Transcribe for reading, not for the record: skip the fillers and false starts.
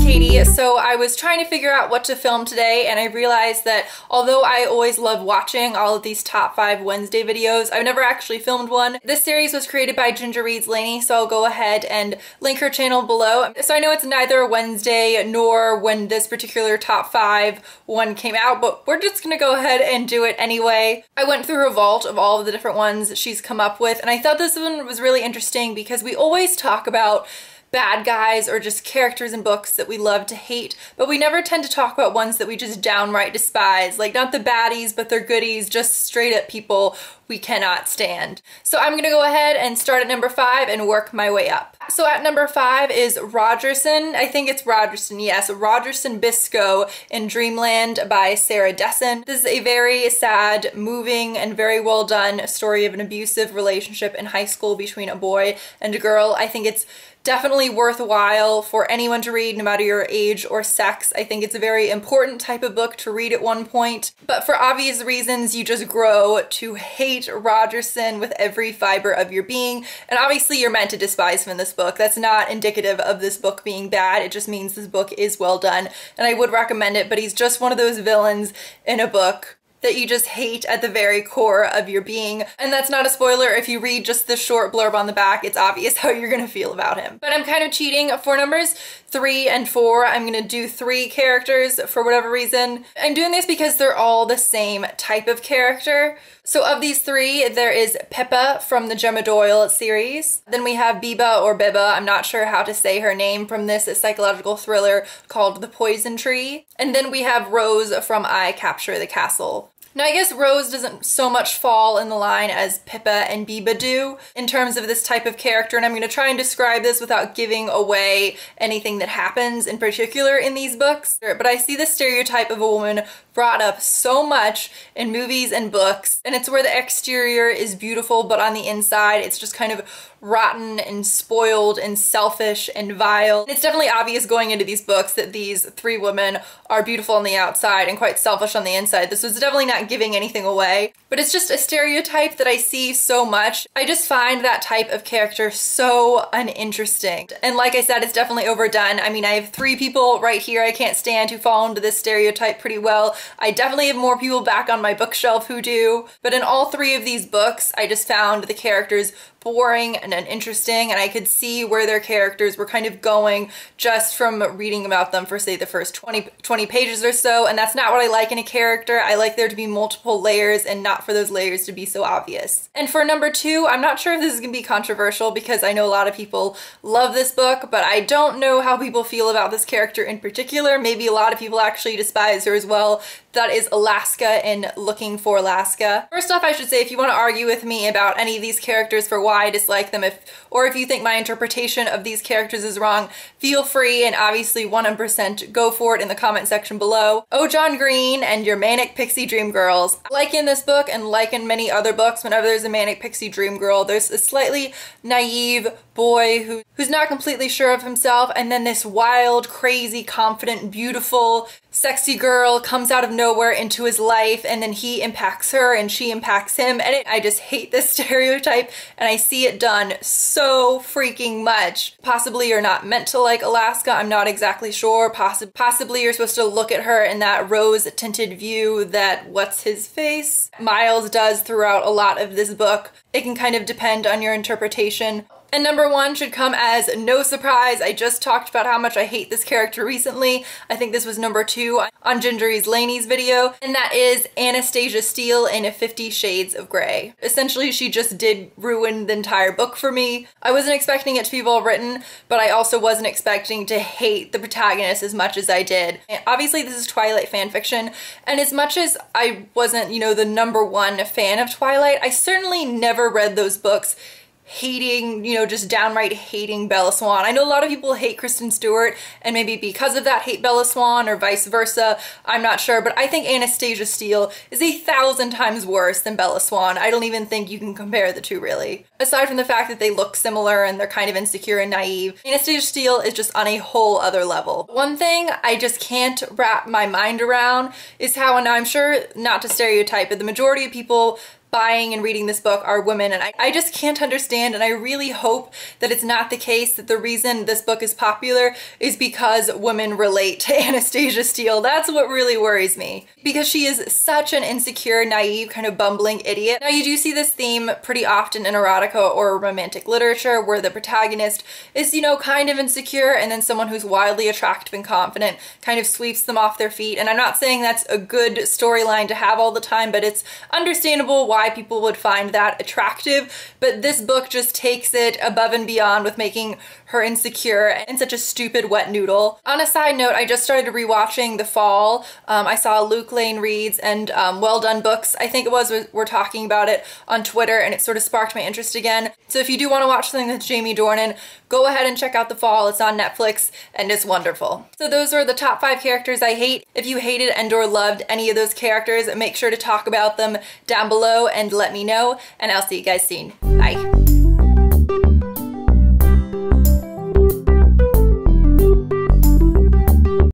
Katie. So I was trying to figure out what to film today, and I realized that although I always love watching all of these top 5 Wednesday videos, I've never actually filmed one. This series was created by Ginger Reads Laney, so I'll go ahead and link her channel below. So I know it's neither a Wednesday nor when this particular top 5 one came out, but we're just gonna go ahead and do it anyway. I went through her vault of all of the different ones she's come up with, and I thought this one was really interesting because we always talk about bad guys or just characters in books that we love to hate, but we never tend to talk about ones that we just downright despise. Like, not the baddies, but they're goodies, just straight up people we cannot stand. So I'm gonna go ahead and start at number 5 and work my way up. So at number 5 is Rogerson. I think it's Rogerson, yes. Rogerson Biscoe in Dreamland by Sarah Dessen. This is a very sad, moving, and very well done story of an abusive relationship in high school between a boy and a girl. I think it's definitely worthwhile for anyone to read, no matter your age or sex. I think it's a very important type of book to read at one point, but for obvious reasons, you just grow to hate Rogerson with every fiber of your being, and obviously you're meant to despise him in this book. That's not indicative of this book being bad, it just means this book is well done, and I would recommend it, but he's just one of those villains in a book that you just hate at the very core of your being. And that's not a spoiler. If you read just the short blurb on the back, it's obvious how you're gonna feel about him. But I'm kind of cheating. For numbers 3 and 4, I'm gonna do 3 characters for whatever reason. I'm doing this because they're all the same type of character. So of these 3, there is Pippa from the Gemma Doyle series. Then we have Biba or Bibba, I'm not sure how to say her name, from this psychological thriller called The Poison Tree. And then we have Rose from I Capture the Castle. Now I guess Rose doesn't so much fall in the line as Pippa and Biba do in terms of this type of character, and I'm going to try and describe this without giving away anything that happens in particular in these books. But I see the stereotype of a woman brought up so much in movies and books, and it's where the exterior is beautiful, but on the inside it's just kind of rotten and spoiled and selfish and vile. It's definitely obvious going into these books that these 3 women are beautiful on the outside and quite selfish on the inside. This was definitely not giving anything away, but it's just a stereotype that I see so much. I just find that type of character so uninteresting. And like I said, it's definitely overdone. I mean, I have 3 people right here I can't stand who fall into this stereotype pretty well. I definitely have more people back on my bookshelf who do, but in all 3 of these books, I just found the characters boring and uninteresting, and I could see where their characters were kind of going just from reading about them for, say, the first 20 pages or so, and that's not what I like in a character. I like there to be multiple layers and not for those layers to be so obvious. And for number 2, I'm not sure if this is gonna be controversial because I know a lot of people love this book, but I don't know how people feel about this character in particular. Maybe a lot of people actually despise her as well. That is Alaska in Looking for Alaska. First off, I should say, if you want to argue with me about any of these characters for why I dislike them, or if you think my interpretation of these characters is wrong, feel free, and obviously 100% go for it in the comment section below. Oh, John Green and your manic pixie dream girls. Like in this book and like in many other books, whenever there's a manic pixie dream girl, there's a slightly naive boy who's not completely sure of himself, and then this wild, crazy, confident, beautiful, sexy girl comes out of nowhere into his life, and then he impacts her and she impacts him, and I just hate this stereotype, and I see it done so freaking much. Possibly you're not meant to like Alaska, I'm not exactly sure. Possibly you're supposed to look at her in that rose-tinted view that what's-his-face Miles does throughout a lot of this book. It can kind of depend on your interpretation. And number 1 should come as no surprise. I just talked about how much I hate this character recently. I think this was number 2 on Ginger Reads Laney's video, and that is Anastasia Steele in 50 Shades of Grey. Essentially, she just did ruin the entire book for me. I wasn't expecting it to be well written, but I also wasn't expecting to hate the protagonist as much as I did. And obviously, this is Twilight fanfiction, and as much as I wasn't, you know, the number 1 fan of Twilight, I certainly never read those books hating, you know, just downright hating Bella Swan. I know a lot of people hate Kristen Stewart and maybe because of that hate Bella Swan or vice versa. I'm not sure, but I think Anastasia Steele is 1,000 times worse than Bella Swan. I don't even think you can compare the two really. Aside from the fact that they look similar and they're kind of insecure and naive, Anastasia Steele is just on a whole other level. One thing I just can't wrap my mind around is how, and I'm sure not to stereotype, but the majority of people buying and reading this book are women, and I just can't understand, and I really hope that it's not the case that the reason this book is popular is because women relate to Anastasia Steele. That's what really worries me, because she is such an insecure, naive, kind of bumbling idiot. Now, you do see this theme pretty often in erotica or romantic literature, where the protagonist is, you know, kind of insecure, and then someone who's wildly attractive and confident kind of sweeps them off their feet. And I'm not saying that's a good storyline to have all the time, but it's understandable why people would find that attractive. But this book just takes it above and beyond with making her insecure and such a stupid wet noodle. On a side note, I just started rewatching The Fall. I saw Luke Lane Reads and Well Done Books, I think it was, were talking about it on Twitter, and it sort of sparked my interest again. So if you do want to watch something with Jamie Dornan, go ahead and check out The Fall. It's on Netflix and it's wonderful. So those are the top 5 characters I hate. If you hated and or loved any of those characters, make sure to talk about them down below and let me know, and I'll see you guys soon. Bye.